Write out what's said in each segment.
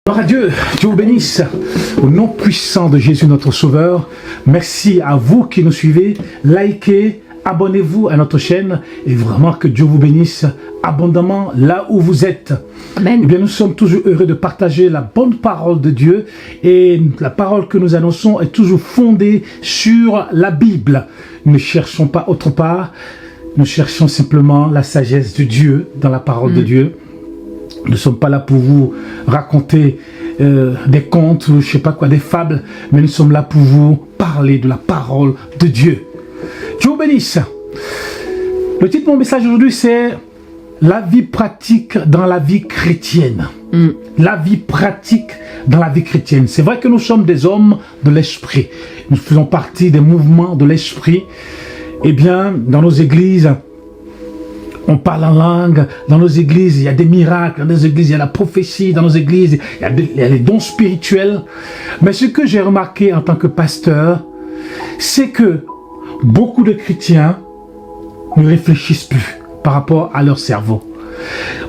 Gloire à Dieu, Dieu vous bénisse. Au nom puissant de Jésus notre Sauveur, merci à vous qui nous suivez. Likez, abonnez-vous à notre chaîne et vraiment que Dieu vous bénisse abondamment là où vous êtes. Amen. Eh bien, nous sommes toujours heureux de partager la bonne parole de Dieu et la parole que nous annonçons est toujours fondée sur la Bible. Nous ne cherchons pas autre part, nous cherchons simplement la sagesse de Dieu dans la parole de Dieu. Nous ne sommes pas là pour vous raconter des contes, ou je sais pas quoi, des fables, mais nous sommes là pour vous parler de la parole de Dieu. Dieu vous bénisse. Le titre de mon message aujourd'hui, c'est la vie pratique dans la vie chrétienne. La vie pratique dans la vie chrétienne. C'est vrai que nous sommes des hommes de l'esprit. Nous faisons partie des mouvements de l'esprit. Eh bien, dans nos églises, on parle en langue. Dans nos églises, il y a des miracles. Dans nos églises, il y a la prophétie. Dans nos églises, il y a les dons spirituels. Mais ce que j'ai remarqué en tant que pasteur, c'est que beaucoup de chrétiens ne réfléchissent plus par rapport à leur cerveau.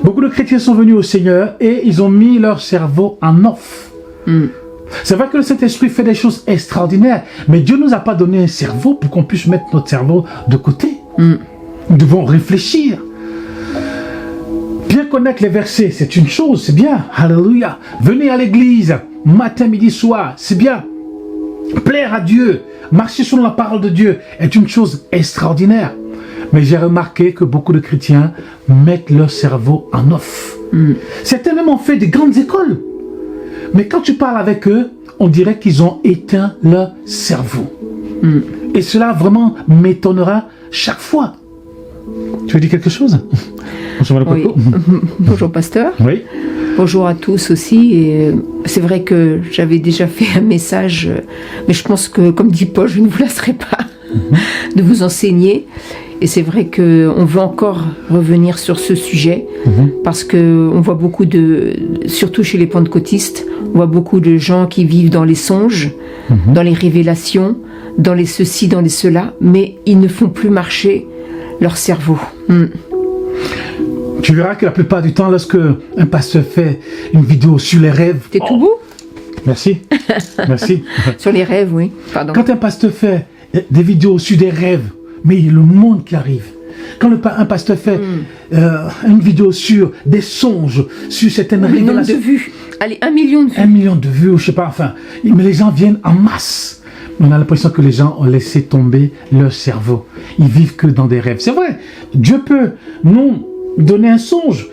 Beaucoup de chrétiens sont venus au Seigneur et ils ont mis leur cerveau en off. C'est vrai que le Saint-Esprit fait des choses extraordinaires, mais Dieu ne nous a pas donné un cerveau pour qu'on puisse mettre notre cerveau de côté. Nous devons réfléchir. Bien connaître les versets, c'est une chose, c'est bien. Alléluia. Venir à l'église, matin, midi, soir, c'est bien. Plaire à Dieu, marcher sur la parole de Dieu est une chose extraordinaire. Mais j'ai remarqué que beaucoup de chrétiens mettent leur cerveau en off. Certains même ont fait des grandes écoles. Mais quand tu parles avec eux, on dirait qu'ils ont éteint leur cerveau. Et cela vraiment m'étonnera chaque fois. Tu veux dire quelque chose? Oui. Bonjour pasteur. Oui. Bonjour à tous aussi. Et c'est vrai que j'avais déjà fait un message, mais je pense que, comme dit Paul, je ne vous lasserai pas de vous enseigner. Et c'est vrai qu'on veut encore revenir sur ce sujet, parce qu'on voit beaucoup surtout chez les pentecôtistes, on voit beaucoup de gens qui vivent dans les songes, dans les révélations, dans les ceci, dans les cela, mais ils ne font plus marcher leur cerveau. Tu verras que la plupart du temps, lorsque un pasteur fait une vidéo sur les rêves... T'es tout beau? Merci, merci. Sur les rêves, oui. Pardon. Quand un pasteur fait des vidéos sur des rêves, mais il y a le monde qui arrive. Quand un pasteur fait une vidéo sur des songes, sur certaines révélations... 1 million de vues. Allez, 1 million de vues. 1 million de vues, je sais pas, enfin... Mais les gens viennent en masse. On a l'impression que les gens ont laissé tomber leur cerveau. Ils vivent que dans des rêves. C'est vrai, Dieu peut nous donner un songe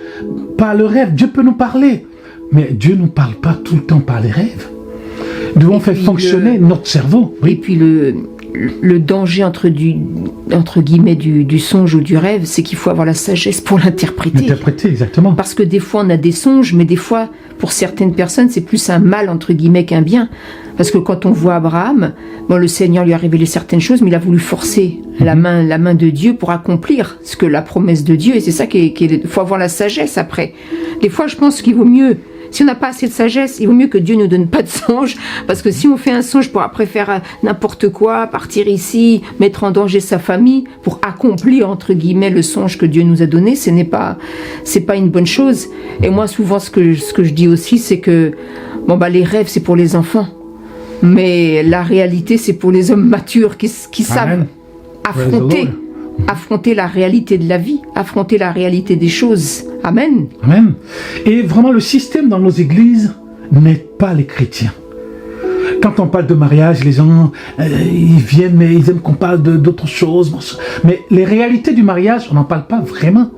par le rêve. Dieu peut nous parler. Mais Dieu ne nous parle pas tout le temps par les rêves. Nous devons faire fonctionner notre cerveau. Oui. Et puis le danger entre guillemets du songe ou du rêve, c'est qu'il faut avoir la sagesse pour l'interpréter. L'interpréter, exactement. Parce que des fois on a des songes, mais des fois pour certaines personnes c'est plus un mal entre guillemets qu'un bien. Parce que quand on voit Abraham, le Seigneur lui a révélé certaines choses, mais il a voulu forcer la main de Dieu pour accomplir ce que la promesse de Dieu. Et c'est ça il faut avoir la sagesse après. Des fois je pense qu'il vaut mieux, si on n'a pas assez de sagesse, il vaut mieux que Dieu ne donne pas de songe, parce que si on fait un songe pour après faire n'importe quoi, partir ici, mettre en danger sa famille, pour accomplir entre guillemets le songe que Dieu nous a donné, c'est pas une bonne chose. Et moi souvent ce que je dis aussi, c'est que les rêves c'est pour les enfants, mais la réalité c'est pour les hommes matures qui savent affronter la réalité de la vie, affronter la réalité des choses. Amen. Amen. Et vraiment, le système dans nos églises n'aide pas les chrétiens. Quand on parle de mariage, les gens, ils viennent, mais ils aiment qu'on parle d'autres choses. Mais les réalités du mariage, on n'en parle pas vraiment.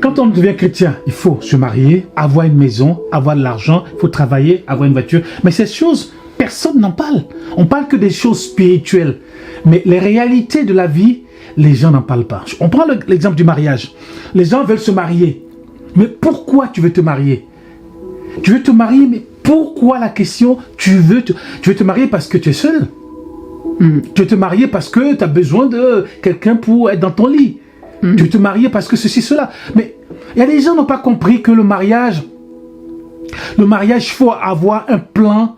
Quand on devient chrétien, il faut se marier, avoir une maison, avoir de l'argent, il faut travailler, avoir une voiture. Mais ces choses, personne n'en parle. On parle que des choses spirituelles. Mais les réalités de la vie, les gens n'en parlent pas. On prend l'exemple du mariage. Les gens veulent se marier. Mais pourquoi tu veux te marier? Tu veux te marier, mais pourquoi la question? Tu veux te marier parce que tu es seul. Tu veux te marier parce que tu as besoin de quelqu'un pour être dans ton lit. Tu veux te marier parce que ceci, cela. Mais il y a des gens qui n'ont pas compris que le mariage, il faut avoir un plan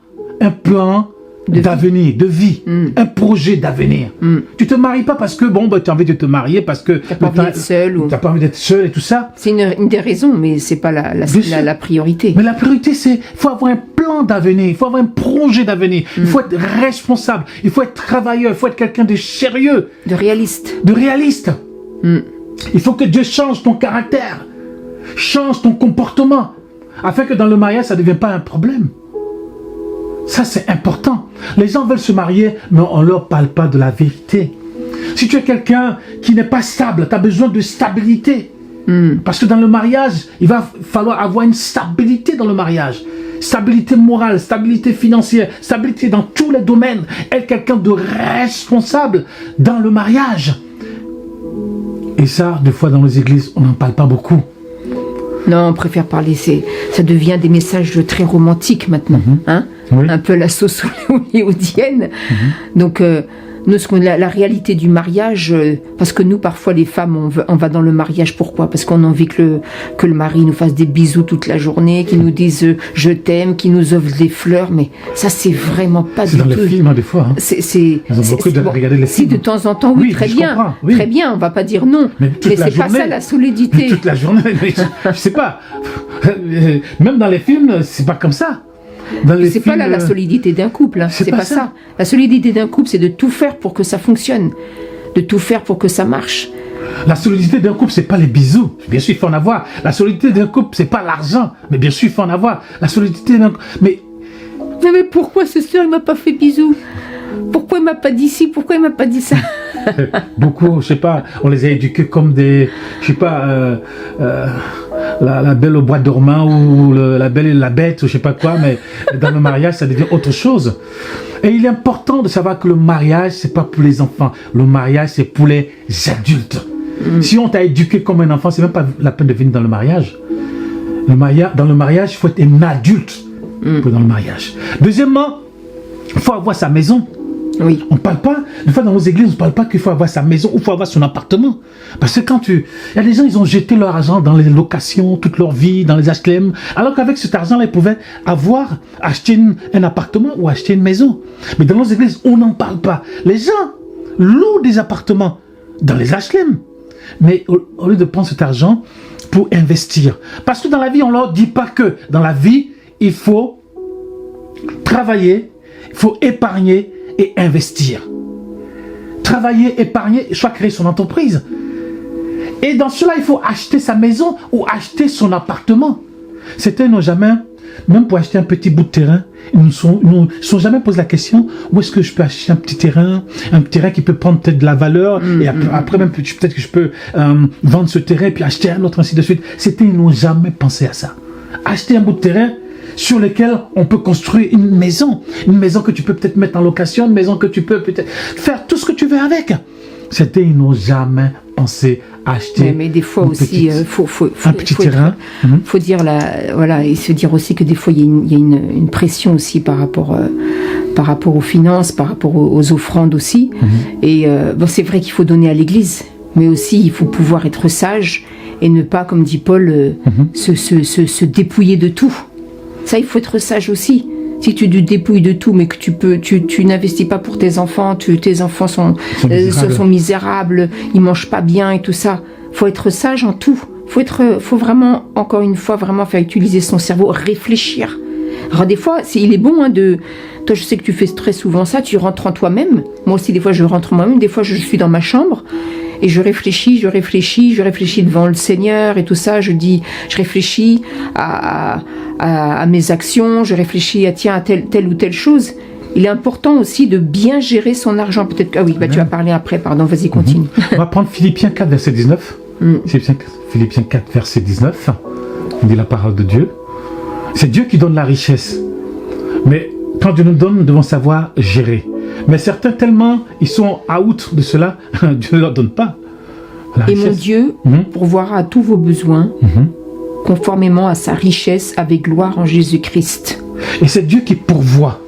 d'avenir, de vie, un projet d'avenir. Tu te maries pas parce que tu as envie de te marier, parce que t'as pas envie d'être seul ou... t'as pas envie d'être seul et tout ça. C'est une des raisons, mais c'est pas la priorité. Mais la priorité, c'est faut avoir un plan d'avenir, il faut avoir un projet d'avenir, il faut être responsable, il faut être travailleur, il faut être quelqu'un de sérieux, de réaliste. Il faut que Dieu change ton caractère, change ton comportement, afin que dans le mariage, ça ne devienne pas un problème. Ça, c'est important. Les gens veulent se marier, mais on ne leur parle pas de la vérité. Si tu es quelqu'un qui n'est pas stable, tu as besoin de stabilité. Parce que dans le mariage, il va falloir avoir une stabilité dans le mariage. Stabilité morale, stabilité financière, stabilité dans tous les domaines. Être quelqu'un de responsable dans le mariage. Et ça, des fois dans les églises, on n'en parle pas beaucoup. Non, on préfère parler, ça devient des messages très romantiques maintenant, hein? Oui. Un peu la sauce hollywoodienne. Donc, nous, la réalité du mariage, parce que nous, parfois, les femmes, on va dans le mariage, pourquoi? Parce qu'on a envie que le mari nous fasse des bisous toute la journée, qu'il nous dise je t'aime, qu'il nous offre des fleurs, mais ça, c'est vraiment pas du tout. C'est dans les films, hein, des fois. Hein. Ils ont beaucoup de regarder les films. Si, de temps en temps, oui, très bien. Oui. Très bien, on va pas dire non. Mais c'est pas ça la solidité. Toute la journée, je sais pas. Même dans les films, c'est pas comme ça. C'est pas là la solidité d'un couple, hein. C'est pas ça. La solidité d'un couple, c'est de tout faire pour que ça fonctionne, de tout faire pour que ça marche. La solidité d'un couple, c'est pas les bisous. Bien sûr, il faut en avoir. La solidité d'un couple, c'est pas l'argent. Mais bien sûr, il faut en avoir. La solidité d'un couple... Mais pourquoi ce soeur, il m'a pas fait bisous? Pourquoi il m'a pas dit ci? Pourquoi il m'a pas dit ça? Beaucoup, je sais pas, on les a éduqués comme des... Je sais pas... la belle au bois dormant ou la belle et la bête ou je sais pas quoi, mais dans le mariage ça devient autre chose. Et il est important de savoir que le mariage c'est pas pour les enfants, le mariage c'est pour les adultes. Si on t'a éduqué comme un enfant, c'est même pas la peine de venir dans le mariage. Dans le mariage il faut être un adulte pour dans le mariage. Deuxièmement, il faut avoir sa maison. Oui. On ne parle pas, des fois dans nos églises, on ne parle pas qu'il faut avoir sa maison ou il faut avoir son appartement. Parce que il y a des gens, ils ont jeté leur argent dans les locations, toute leur vie, dans les HLM, alors qu'avec cet argent-là, ils pouvaient acheter un appartement ou acheter une maison. Mais dans nos églises, on n'en parle pas. Les gens louent des appartements dans les HLM. Mais au lieu de prendre cet argent pour investir. Parce que dans la vie, on ne leur dit pas que dans la vie, il faut travailler, il faut épargner, et investir. Travailler, épargner, soit créer son entreprise. Et dans cela, il faut acheter sa maison ou acheter son appartement. Certains n'ont jamais, même pour acheter un petit bout de terrain, ils ne sont jamais posé la question, où est-ce que je peux acheter un petit terrain qui peut prendre peut-être de la valeur, et après même peut-être que je peux vendre ce terrain, et puis acheter un autre, ainsi de suite. Certains n'ont jamais pensé à ça. Acheter un bout de terrain, sur lesquels on peut construire une maison que tu peux peut-être mettre en location, une maison que tu peux peut-être faire tout ce que tu veux avec. Certains n'ont jamais pensé à acheter. Mais des fois aussi, un petit terrain. Faut dire voilà, et se dire aussi que des fois il y a une pression aussi par rapport aux finances, par rapport aux offrandes aussi. Et c'est vrai qu'il faut donner à l'Église, mais aussi il faut pouvoir être sage et ne pas, comme dit Paul, se dépouiller de tout. Ça, il faut être sage aussi. Si tu te dépouilles de tout, mais que tu n'investis pas pour tes enfants, tes enfants sont misérables, ils mangent pas bien et tout ça. Faut être sage en tout. Faut vraiment, encore une fois, vraiment faire utiliser son cerveau, réfléchir. Alors des fois, il est bon toi, je sais que tu fais très souvent ça, tu rentres en toi-même. Moi aussi, des fois, je rentre en moi-même. Des fois, je suis dans ma chambre et je réfléchis devant le Seigneur et tout ça. Je réfléchis à mes actions, je réfléchis à telle ou telle chose. Il est important aussi de bien gérer son argent. Peut-être que... Ah oui, tu vas parler après, pardon, vas-y, continue. On va prendre Philippiens 4, verset 19. Philippiens 4, verset 19. On dit la parole de Dieu. C'est Dieu qui donne la richesse. Mais quand Dieu nous donne, nous devons savoir gérer. Mais certains, tellement, ils sont out de cela, Dieu ne leur donne pas la richesse. Et mon Dieu pourvoira à tous vos besoins, conformément à sa richesse, avec gloire en Jésus-Christ. Et c'est Dieu qui pourvoit.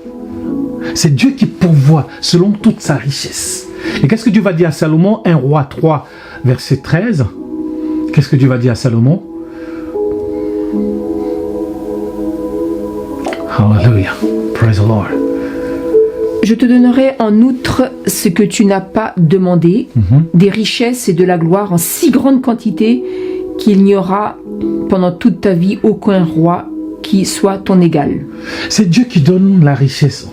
C'est Dieu qui pourvoit selon toute sa richesse. Et qu'est-ce que Dieu va dire à Salomon? 1 Roi 3, verset 13. Qu'est-ce que Dieu va dire à Salomon? Hallelujah. Praise the Lord. Je te donnerai en outre ce que tu n'as pas demandé, des richesses et de la gloire en si grande quantité qu'il n'y aura pendant toute ta vie aucun roi qui soit ton égal. C'est Dieu qui donne la richesse.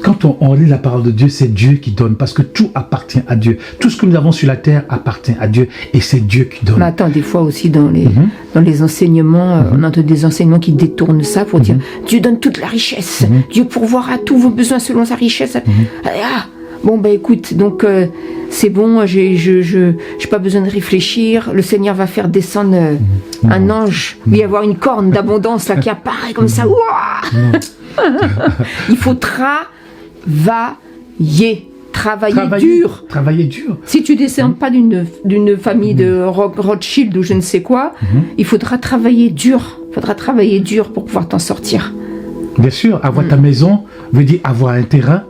Quand on lit la parole de Dieu, c'est Dieu qui donne, parce que tout appartient à Dieu. Tout ce que nous avons sur la terre appartient à Dieu, et c'est Dieu qui donne. Mais attends, des fois aussi dans les enseignements, on entend des enseignements qui détournent ça pour dire Dieu donne toute la richesse, Dieu pourvoira tous vos besoins selon sa richesse. Ah, bon ben écoute, donc c'est bon, j'ai pas besoin de réfléchir, le Seigneur va faire descendre un ange, il va y avoir une corne d'abondance là qui apparaît comme ça. Il faut travailler dur. Travailler dur. Si tu ne descends pas d'une famille de Rothschild ou je ne sais quoi, il faudra travailler dur. Il faudra travailler dur pour pouvoir t'en sortir. Bien sûr, avoir ta maison veut dire avoir un terrain,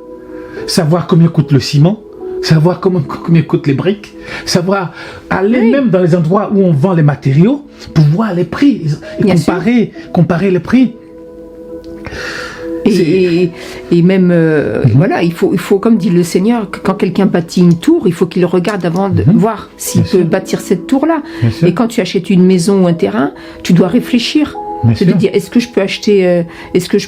savoir combien coûte le ciment, savoir combien coûtent les briques, savoir aller même dans les endroits où on vend les matériaux pour voir les prix et comparer les prix. Et même, voilà, il faut, comme dit le Seigneur, que quand quelqu'un bâtit une tour, il faut qu'il regarde avant de voir s'il peut bâtir cette tour-là. Et quand tu achètes une maison ou un terrain, tu dois réfléchir. Tu te dire, est-ce que je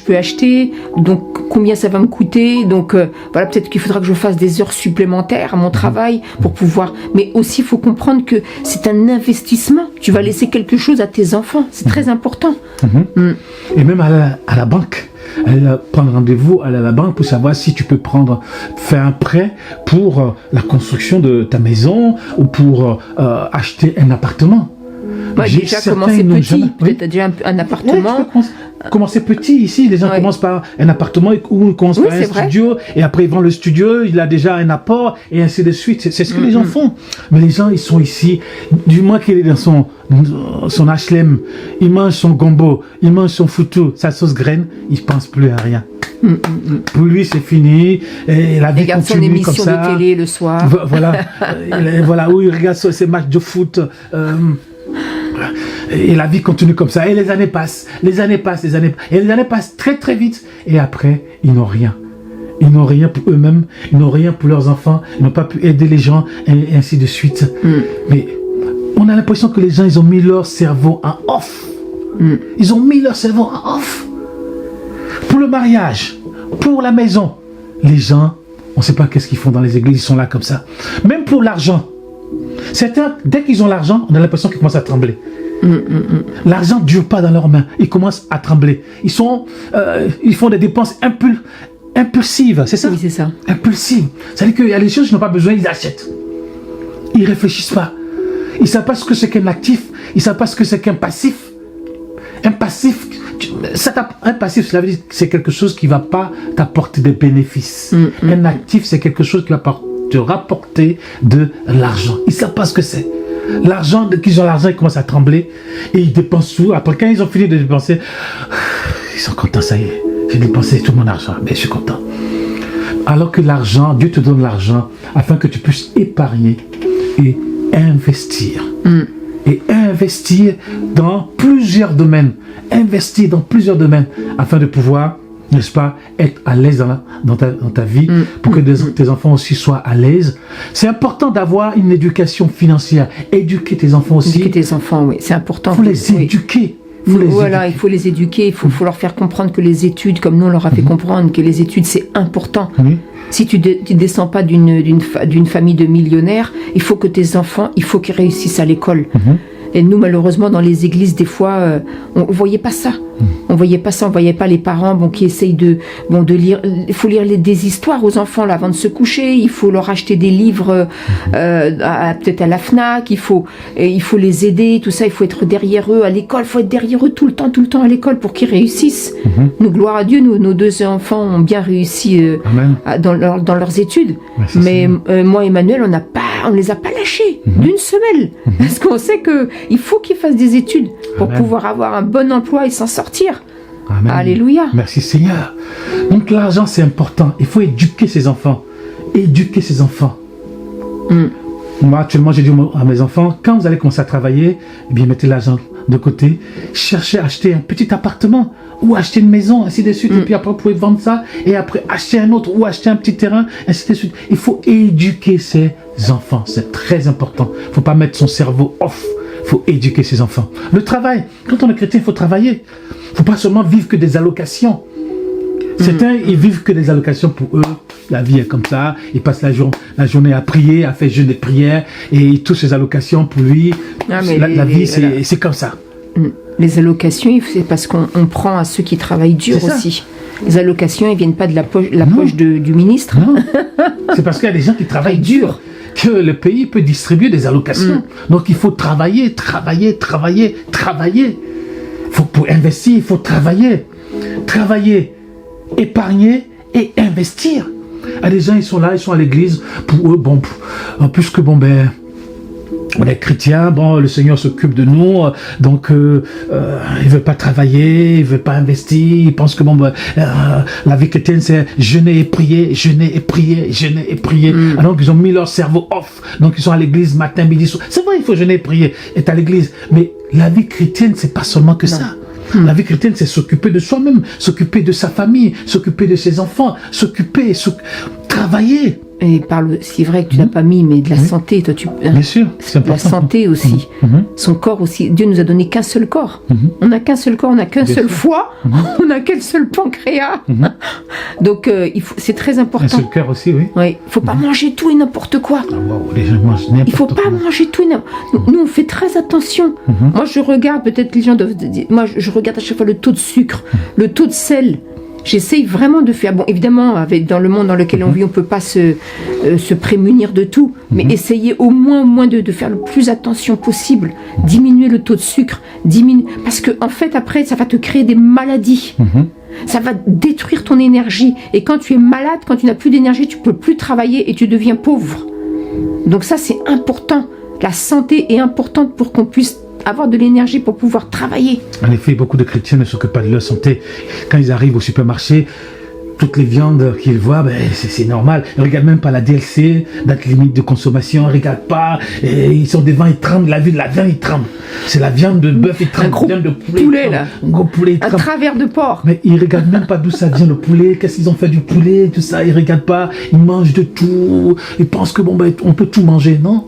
peux acheter, donc combien ça va me coûter, donc voilà, peut-être qu'il faudra que je fasse des heures supplémentaires à mon travail pour pouvoir, mais aussi il faut comprendre que c'est un investissement, tu vas laisser quelque chose à tes enfants, c'est très important. Et même à la banque, prendre rendez-vous à la banque pour savoir si tu peux faire un prêt pour la construction de ta maison ou pour acheter un appartement. Déjà commencer petit, peut-être déjà un appartement. Tu peux commencer petit ici, les gens commencent par un appartement ou ils commencent par un studio et après ils vendent le studio, il a déjà un apport et ainsi de suite. C'est ce que les gens font. Mais les gens, ils sont ici, du moins qu'il est dans son HLM, il mange son gombo, il mange son foutou, sa sauce graine, il ne pense plus à rien. Pour lui, c'est fini. Et la vie continue comme ça. Il regarde son émission de télé le soir. Voilà, où il regarde ses matchs de foot. Et la vie continue comme ça. Et les années passent. Et les années passent très très vite. Et après, ils n'ont rien. Ils n'ont rien pour eux-mêmes. Ils n'ont rien pour leurs enfants. Ils n'ont pas pu aider les gens. Et ainsi de suite. Mais on a l'impression que les gens, ils ont mis leur cerveau en off. Ils ont mis leur cerveau en off. Pour le mariage, pour la maison, les gens, on ne sait pas qu'est-ce qu'ils font dans les églises, ils sont là comme ça. Même pour l'argent. Certains, dès qu'ils ont l'argent, on a l'impression qu'ils commencent à trembler. L'argent ne dure pas dans leurs mains, ils commencent à trembler. Ils font des dépenses impulsives, c'est ça? Oui, c'est ça. Impulsives. C'est-à-dire qu'il y a des choses qu'ils n'ont pas besoin, ils achètent. Ils ne réfléchissent pas. Ils ne savent pas ce que c'est qu'un actif, ils ne savent pas ce que c'est qu'un passif. Un passif, cela veut dire que c'est quelque chose qui ne va pas t'apporter des bénéfices. Un actif, c'est quelque chose qui va te rapporter de l'argent. Ils ne savent pas ce que c'est. L'argent, dès qu'ils ont l'argent, ils commencent à trembler et ils dépensent tout. Après, quand ils ont fini de dépenser, ils sont contents, ça y est, j'ai dépensé tout mon argent, mais je suis content. Alors que l'argent, Dieu te donne l'argent afin que tu puisses épargner et investir. Et investir dans plusieurs domaines. Investir dans plusieurs domaines afin de pouvoir, n'est-ce pas, être à l'aise dans ta vie, pour que tes enfants aussi soient à l'aise. C'est important d'avoir une éducation financière. Éduquer tes enfants aussi. Éduquer tes enfants, oui, c'est important. Il faut les éduquer. Il faut les éduquer, il faut leur faire comprendre que les études, comme nous on leur a fait comprendre, que les études c'est important. Si tu ne descends pas d'une famille de millionnaires, il faut que tes enfants, il faut qu'ils réussissent à l'école. Et nous, malheureusement, dans les églises, des fois, on ne voyait pas ça. On voyait pas les parents qui essayent de lire. Il faut lire des histoires aux enfants là, avant de se coucher. Il faut leur acheter des livres, peut-être à la FNAC. Il faut les aider, tout ça. Il faut être derrière eux à l'école. Il faut être derrière eux tout le temps à l'école pour qu'ils réussissent. Nous, gloire à Dieu, nos deux enfants ont bien réussi dans leurs études. Mais moi, Emmanuel, on les a pas lâchés d'une semelle. Parce qu'on sait qu'il faut qu'ils fassent des études pour pouvoir avoir un bon emploi et s'en sortir. Amen. Alléluia. Merci Seigneur. Donc l'argent c'est important. Il faut éduquer ses enfants. Moi actuellement j'ai dit à mes enfants, quand vous allez commencer à travailler, eh bien mettez l'argent de côté, cherchez à acheter un petit appartement ou acheter une maison, ainsi de suite, et puis après vous pouvez vendre ça, et après acheter un autre ou acheter un petit terrain, ainsi de suite. Il faut éduquer ses enfants, c'est très important. Il ne faut pas mettre son cerveau off, il faut éduquer ses enfants. Le travail, quand on est chrétien, il faut travailler. Il ne faut pas seulement vivre que des allocations. Certains, ils vivent que des allocations pour eux. La vie est comme ça. Ils passent la journée à prier, à faire jeûne et prière. Et tous ces allocations pour lui. La vie, c'est comme ça. Les allocations, c'est parce qu'on prend à ceux qui travaillent dur aussi. Les allocations, elles ne viennent pas de la poche du ministre. Non. C'est parce qu'il y a des gens qui travaillent dur que le pays peut distribuer des allocations. Donc il faut travailler. Pour investir, il faut travailler. Épargner et investir. Il y a des gens, ils sont là, ils sont à l'église. Pour eux, puisque on est chrétien, le Seigneur s'occupe de nous, donc il ne veut pas travailler, il ne veut pas investir, il pense que la vie chrétienne c'est jeûner et prier. Alors ils ont mis leur cerveau off, donc ils sont à l'église matin, midi, soir. C'est vrai, il faut jeûner et prier, être à l'église, mais la vie chrétienne c'est pas seulement que ça. La vie chrétienne, c'est s'occuper de soi-même, s'occuper de sa famille, s'occuper de ses enfants, travailler. Et c'est vrai que tu n'as pas mis, mais de la santé, toi, bien sûr, c'est important. La santé aussi, son corps aussi. Dieu nous a donné qu'un seul corps. On n'a qu'un seul corps, on n'a qu'un seul foie, on n'a qu'un seul pancréas. Donc, c'est très important. Un seul cœur aussi, oui. Il ne faut pas manger tout et n'importe quoi. Les gens mangent n'importe quoi. Il ne faut pas manger tout et n'importe quoi. Nous, on fait très attention. Moi, je regarde, peut-être les gens doivent dire, moi, je regarde à chaque fois le taux de sucre, le taux de sel. J'essaye vraiment de faire... Bon, évidemment, dans le monde dans lequel on vit, on ne peut pas se prémunir de tout, mais essayer au moins de faire le plus attention possible, diminuer le taux de sucre, parce que en fait, après, ça va te créer des maladies. Ça va détruire ton énergie. Et quand tu es malade, quand tu n'as plus d'énergie, tu ne peux plus travailler et tu deviens pauvre. Donc ça, c'est important. La santé est importante pour qu'on puisse avoir de l'énergie pour pouvoir travailler. En effet, beaucoup de chrétiens ne s'occupent pas de leur santé. Quand ils arrivent au supermarché, toutes les viandes qu'ils voient, c'est normal. Ils ne regardent même pas la DLC, date limite de consommation, ils ne regardent pas. Et ils sont devant, ils tremblent, la viande, ils tremblent. C'est la viande de bœuf, ils tremblent. Un gros viande de poulet là. Un gros poulet, un travers de porc. Mais ils ne regardent même pas d'où ça vient le poulet, qu'est-ce qu'ils ont fait du poulet, tout ça. Ils ne regardent pas, ils mangent de tout. Ils pensent que on peut tout manger, non?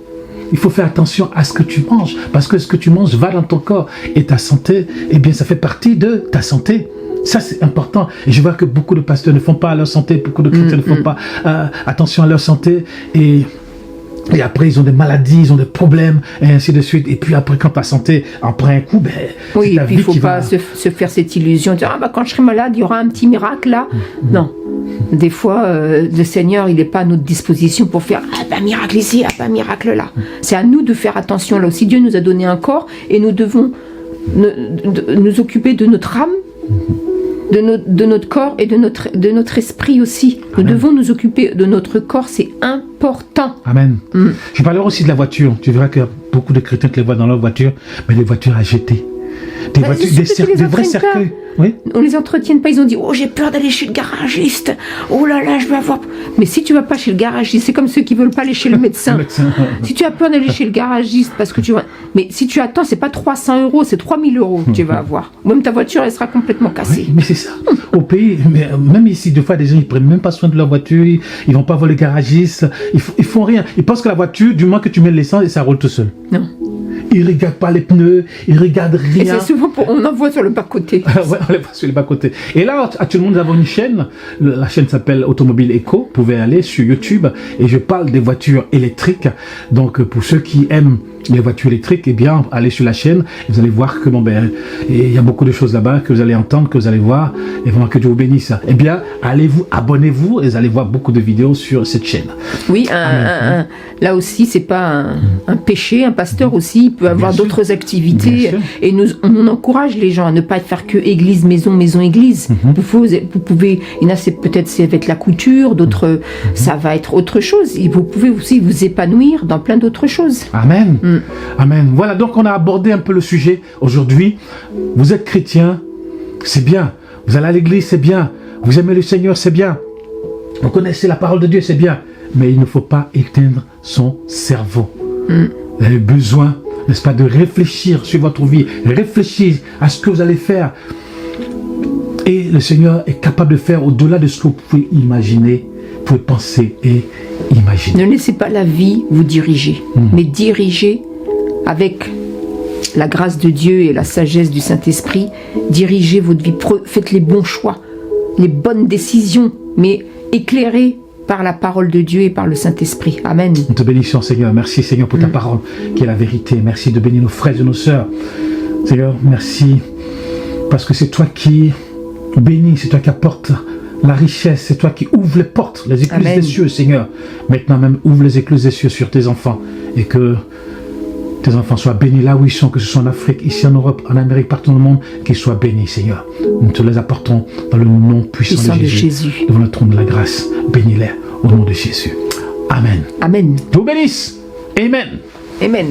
Il faut faire attention à ce que tu manges, parce que ce que tu manges va dans ton corps. Et ta santé, ça fait partie de ta santé. Ça, c'est important. Et je vois que beaucoup de pasteurs ne font pas à leur santé, beaucoup de chrétiens ne font pas attention à leur santé. Et après, ils ont des maladies, ils ont des problèmes, et ainsi de suite. Et puis après, quand ta santé en prend un coup, oui, et puis il ne faut pas se faire cette illusion, dire, quand je serai malade, il y aura un petit miracle là. Non. Des fois, le Seigneur, il n'est pas à notre disposition pour faire un miracle ici, un miracle là. C'est à nous de faire attention là aussi. Dieu nous a donné un corps et nous devons nous occuper de notre âme, de notre corps et de notre esprit aussi. Nous devons nous occuper de notre corps, c'est important. Amen. Je parlerai aussi de la voiture. Tu verras qu'il y a beaucoup de chrétiens qui les voient dans leur voiture, mais les voitures à jeter. Des vrais cercueils. Oui. On les entretienne pas, ils ont dit j'ai peur d'aller chez le garagiste, oh là là je vais avoir... Mais si tu vas pas chez le garagiste, c'est comme ceux qui veulent pas aller chez le médecin. Si tu as peur d'aller chez le garagiste parce que tu vas... Mais si tu attends, c'est pas 300 €, c'est 3000 € que tu vas avoir. Même ta voiture, elle sera complètement cassée. Oui, mais c'est ça. Au pays, même ici, des fois, des gens, ils prennent même pas soin de leur voiture, ils vont pas voir le garagiste, ils font rien. Ils pensent que la voiture, du moment que tu mets l'essence, et ça roule tout seul. Non. Ils ne regardent pas les pneus, ils ne regardent rien. Et c'est souvent on en voit sur le bas-côté. Ouais, on les voit sur le bas-côté. Et là, actuellement, nous avons une chaîne. La chaîne s'appelle Automobile Eco. Vous pouvez aller sur YouTube et je parle des voitures électriques. Donc, pour ceux qui aiment les voitures électriques, allez sur la chaîne et vous allez voir que il y a beaucoup de choses là-bas que vous allez entendre, que vous allez voir, et vraiment que Dieu vous bénisse. Allez-vous, abonnez-vous et vous allez voir beaucoup de vidéos sur cette chaîne. Oui, là aussi, c'est pas un péché. Un pasteur aussi peut avoir d'autres activités et on encourage les gens à ne pas faire que église, maison, église. Vous pouvez, il y en a, peut-être ça va être la couture, d'autres, ça va être autre chose. Et vous pouvez aussi vous épanouir dans plein d'autres choses. Amen. Amen. Voilà, donc on a abordé un peu le sujet aujourd'hui. Vous êtes chrétien, c'est bien. Vous allez à l'église, c'est bien. Vous aimez le Seigneur, c'est bien. Vous connaissez la parole de Dieu, c'est bien. Mais il ne faut pas éteindre son cerveau. Vous avez besoin n'est-ce pas, de réfléchir sur votre vie, réfléchir à ce que vous allez faire. Et le Seigneur est capable de faire au-delà de ce que vous pouvez imaginer, vous pouvez penser et imaginer. Ne laissez pas la vie vous diriger, mais dirigez avec la grâce de Dieu et la sagesse du Saint-Esprit. Dirigez votre vie, faites les bons choix, les bonnes décisions, mais éclairez par la parole de Dieu et par le Saint-Esprit. Amen. Nous te bénissons, Seigneur. Merci, Seigneur, pour ta parole qui est la vérité. Merci de bénir nos frères et nos sœurs. Seigneur, merci parce que c'est toi qui bénis, c'est toi qui apportes la richesse, c'est toi qui ouvres les portes, les écluses Amen. des cieux, Seigneur. Maintenant même, ouvre les écluses des cieux sur tes enfants et que tes enfants soient bénis là où ils sont, que ce soit en Afrique, ici en Europe, en Amérique, partout dans le monde, qu'ils soient bénis, Seigneur. Nous te les apportons dans le nom puissant de Jésus. Devant le trône de la grâce, bénis-les au nom de Jésus. Amen. Amen. Je vous bénisse. Amen. Amen.